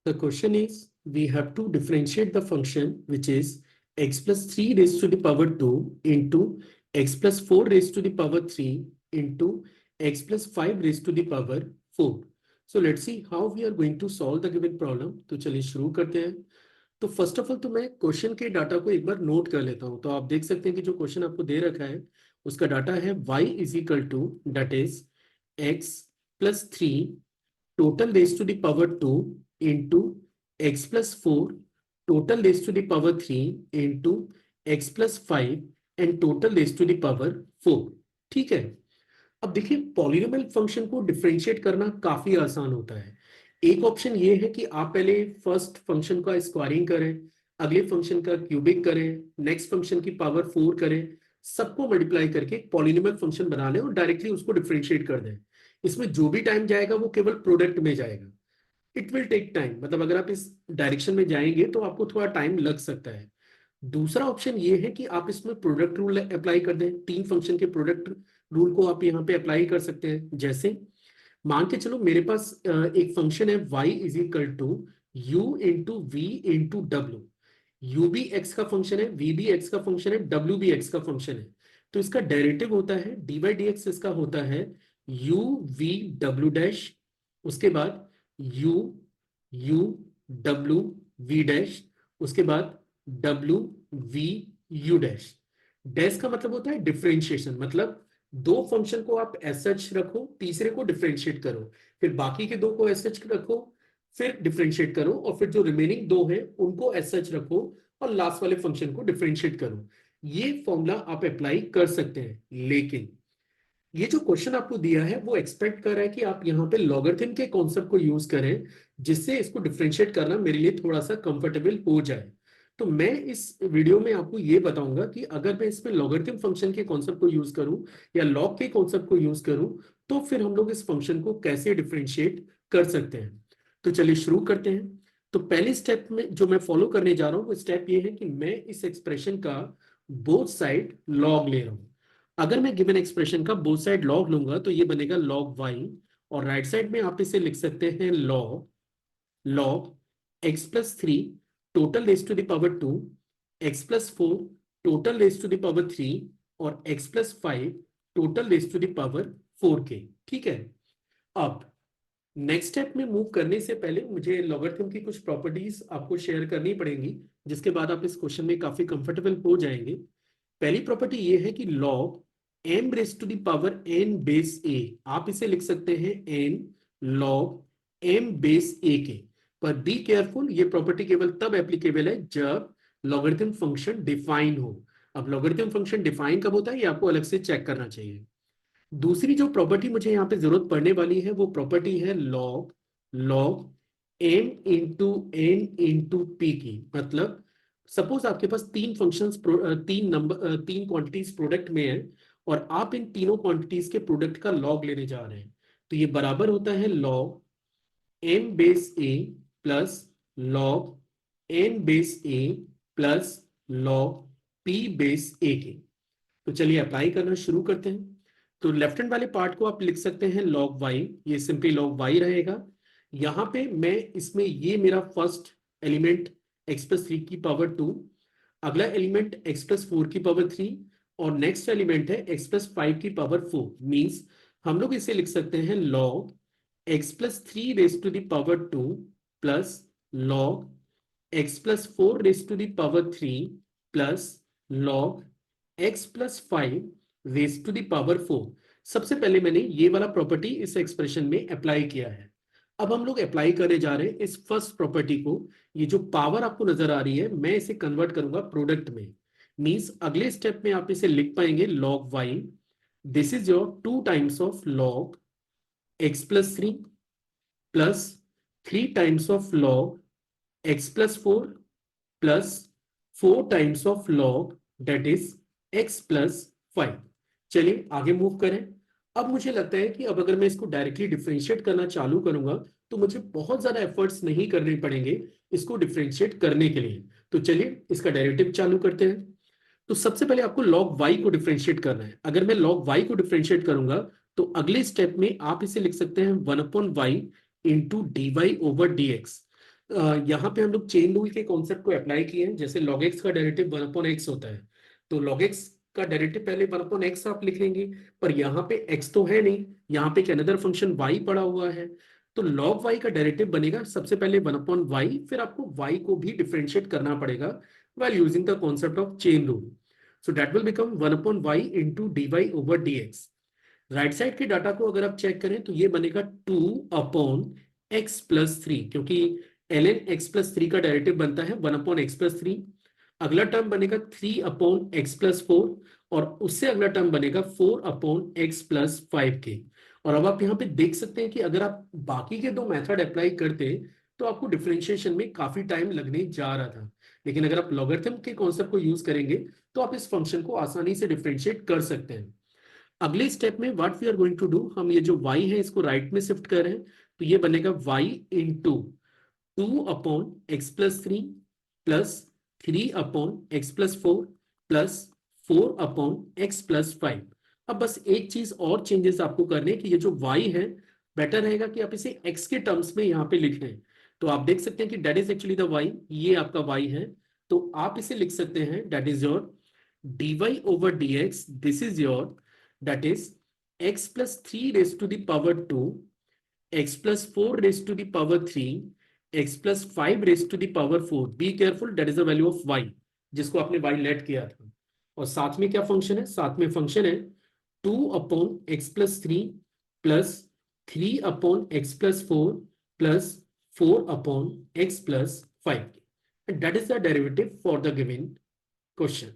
The question is, we have to differentiate the function which is x plus 3 raised to the power 2 into x plus 4 raised to the power 3 into x plus 5 raised to the power 4. So let's see how we are going to solve the given problem. तो चलिए शुरू करते हैं. तो first of all तो मैं question के data को एक बार नोट कर लेता हूं. तो आप देख सकते हैं कि जो क्वेश्चन आपको दे रखा है उसका डाटा है y is equal to that is x plus 3 total raised to the power 2 into x plus 4 total raised to the power 3 into x plus 5 and total raised to the power 4. ठीक है. अब देखिए polynomial function को differentiate करना काफी आसान होता है. एक ऑप्शन ये है कि आप पहले फर्स्ट फंक्शन का स्क्वायरिंग करें, अगले फंक्शन का क्यूबिक करें, नेक्स्ट फंक्शन की पावर 4 करें, सबको मल्टीप्लाई करके पॉलिनोमियल फंक्शन बना लें और डायरेक्टली उसको डिफरेंशिएट कर दें. इसमें जो भी टाइम जाएगा वो केवल प्रोडक्ट में जाएगा. इट विल टेक टाइम, मतलब अगर आप इस डायरेक्शन में जाएंगे तो आपको थोड़ा टाइम लग सकता है. दूसरा ऑप्शन ये है कि आप इसमें प्रोडक्ट रूल अप्लाई कर दें. तीन फंक्शन के प्रोडक्ट रूल को आप यहाँ पे अप्लाई कर सकते हैं. जैसे मान के चलो मेरे पास एक फंक्शन है y is equal to u into V into W. u भी x का फंक्शन है, v भी x का फंक्शन है, w भी x का फंक्शन है. तो इसका डेरिवेटिव होता है dy dx, इसका होता है u v w डैश, उसके बाद u u w v dash, उसके बाद w v u dash. Dash का मतलब होता है डिफरेंशिएशन, मतलब दो फंक्शन को आप एज सच रखो, तीसरे को डिफरेंशिएट करो, फिर बाकी के दो को एज सच रखो, फिर डिफरेंशिएट करो, और फिर जो रिमेनिंग दो है उनको एज सच रखो और लास्ट वाले फंक्शन को डिफरेंशिएट करो. ये फॉर्मूला आप अप्लाई कर सकते हैं. लेकिन ये जो क्वेश्चन आपको दिया है वो एक्सपेक्ट कर रहा है कि आप यहाँ पे लॉगरिथम के कॉन्सेप्ट को यूज करें, जिससे इसको डिफरेंशिएट करना मेरे लिए थोड़ा सा कंफर्टेबल हो जाए. तो मैं इस वीडियो में आपको ये बताऊंगा कि अगर मैं इसमें लॉगरिथम फंक्शन के कॉन्सेप्ट को यूज करूं या लॉग के कॉन्सेप्ट को यूज करूं तो फिर हम लोग इस फंक्शन को कैसे डिफरेंशिएट कर सकते हैं. तो चलिए शुरू करते हैं. तो पहले स्टेप में जो मैं फॉलो करने जा रहा हूं वो स्टेप ये है कि मैं इस एक्सप्रेशन का बोथ साइड लॉग ले रहा हूं. अगर मैं गिवन एक्सप्रेशन का बोथ साइड लॉग लूंगा तो ये बनेगा लॉग वाई, और राइट साइड में आप इसे लिख सकते हैं log X plus 3 total raise to the power 2, X plus 4 total raise to the power 3 और X plus 5 total raise to the power 4 के. ठीक है. अब नेक्स्ट स्टेप में मूव करने से पहले मुझे लॉगरिथम की कुछ प्रॉपर्टीज आपको शेयर करनी पड़ेंगी, जिसके बाद आप इस क्वेश्चन में काफी कंफर्टेबल हो जाएंगे. पहली प्रॉपर्टी ये है कि log m raise to the power n base a, आप इसे लिख सकते हैं n log m base a के. पर बी केयरफुल, ये प्रॉपर्टी केवल तब एप्लीकेबल है जब लॉगरिथम फंक्शन डिफाइन हो. अब लॉगरिथम फंक्शन डिफाइन कब होता है ये आपको अलग से चेक करना चाहिए. दूसरी जो प्रॉपर्टी मुझे यहाँ पे जरूरत पड़ने वाली है वो प्रॉपर्टी है log m into n into p की. मतलब सपोज आपके पास तीन फंक्शंस, तीन क्वांटिटीज प्रोडक्ट में है और आप इन तीनों क्वांटिटीज के प्रोडक्ट का लॉग लेने जा रहे हैं. तो ये बराबर होता है log m base a plus log n base a plus log p base a के. तो चलिए अप्लाई करना शुरू करते हैं. तो लेफ्ट हैंड वाले पार्ट को आप लिख सकते हैं log y, ये सिंपली log y रहेगा. यहां पे मैं इसमें ये मेरा फर्स्ट एलिमेंट x प्लस 3 की पावर 2, अगला एलिमेंट x प्लस 4 की पावर 3 और नेक्स्ट एलिमेंट है x प्लस 5 की पावर 4. मींस हम लोग इसे लिख सकते हैं log x plus 3 raise to the power 2 plus log x plus 4 raise to the power 3 plus log x plus 5 raise to the power 4. सबसे पहले मैंने ये वाला प्रॉपर्टी इस एक्सप्रेशन में अप्लाई किया है. अब हम लोग अप्लाई करने जा रहे हैं इस फर्स्ट प्रॉपर्टी को. ये जो पावर आपको नजर आ रही है मैं इसे कन्वर्ट करूंगा प्रोडक्ट में. मींस अगले स्टेप में आप इसे लिख पाएंगे log y, this is your 2 times of log x plus 3 plus 3 times of log x plus 4 plus 4 times of log that is x plus 5. चलिए आगे मूव करें. अब मुझे लगता है कि अब अगर मैं इसको डायरेक्टली डिफरेंशिएट करना चालू करूंगा तो मुझे बहुत ज्यादा एफर्ट्स नहीं करने पड़ेंगे इसको डिफरेंशिएट करने के लिए. तो चलिए इसका डेरिवेटिव चालू करते हैं. तो सबसे पहले आपको log y को डिफरेंशिएट करना है. अगर मैं log y को डिफरेंशिएट करूंगा तो अगले स्टेप में आप इसे लिख सकते हैं 1/y into dy over dx. यहाँ पे हम लोग चेन रूल के कॉन्सेप्ट को अप्लाई किए हैं। जैसे log x का डेरिवेटिव 1/x होता है, तो log x का डेरिवेटिव पहले 1/x आप लिख लेंगे, पर यहाँ पे x तो है नहीं, यहाँ पे एक अनदर फंक्शन y पड़ा हुआ है, तो log y का डेरिवेटिव बनेगा सबसे पहले 1/y, फिर आपको y को भी डिफरेंशिएट करना पड़ेगा while using the concept of chain rule. So that will become 1/y into dy over dx. Right side के डाटा को अगर आप चेक करें तो ये बनेगा 2/x+3, क्योंकि ln x+3 का डेरिवेटिव बनता है 1/x+3। अगला टर्म बनेगा 3/x+4, और उससे अगला टर्म बनेगा 4/x+5 के। और अब आप यहाँ पे देख सकते हैं कि अगर आप बाकी के दो मेथड अप्लाई करते तो आपको डिफरेंशिएशन में काफी टाइम लगने जा रहा था, लेकिन अगर आप लॉगरिथम के कॉन्सेप्ट को यूज करेंगे तो आप इस फंक्शन को आसानी से डिफरेंशिएट कर सकते हैं। अगले स्टेप में what we are going to do, हम ये जो y है इसको राइट में शिफ्ट कर रहे हैं, तो ये बनेगा y into 2/x+3 plus 3/x+4 plus 4/x+5। अब बस एक चीज और चेंजेस आपको करने कि ये जो y है, बेटर रहेगा कि आप इसे x के टर्म्स में यहाँ पे लिख लें। तो आप देख सकते हैं कि that is actually the y, ये आपका y है, तो आप इसे लिख सकते हैं that is your dy over dx, this is your, that is x plus 3 raised to the power 2, x plus 4 raised to the power 3, x plus 5 raised to the power 4. Be careful, that is the value of y, जिसको आपने y late किया था। और साथ में क्या function है, साथ में फंक्शन है 2/x+3 plus 3/x+4 plus 4/x+5, and that is the derivative for the given question.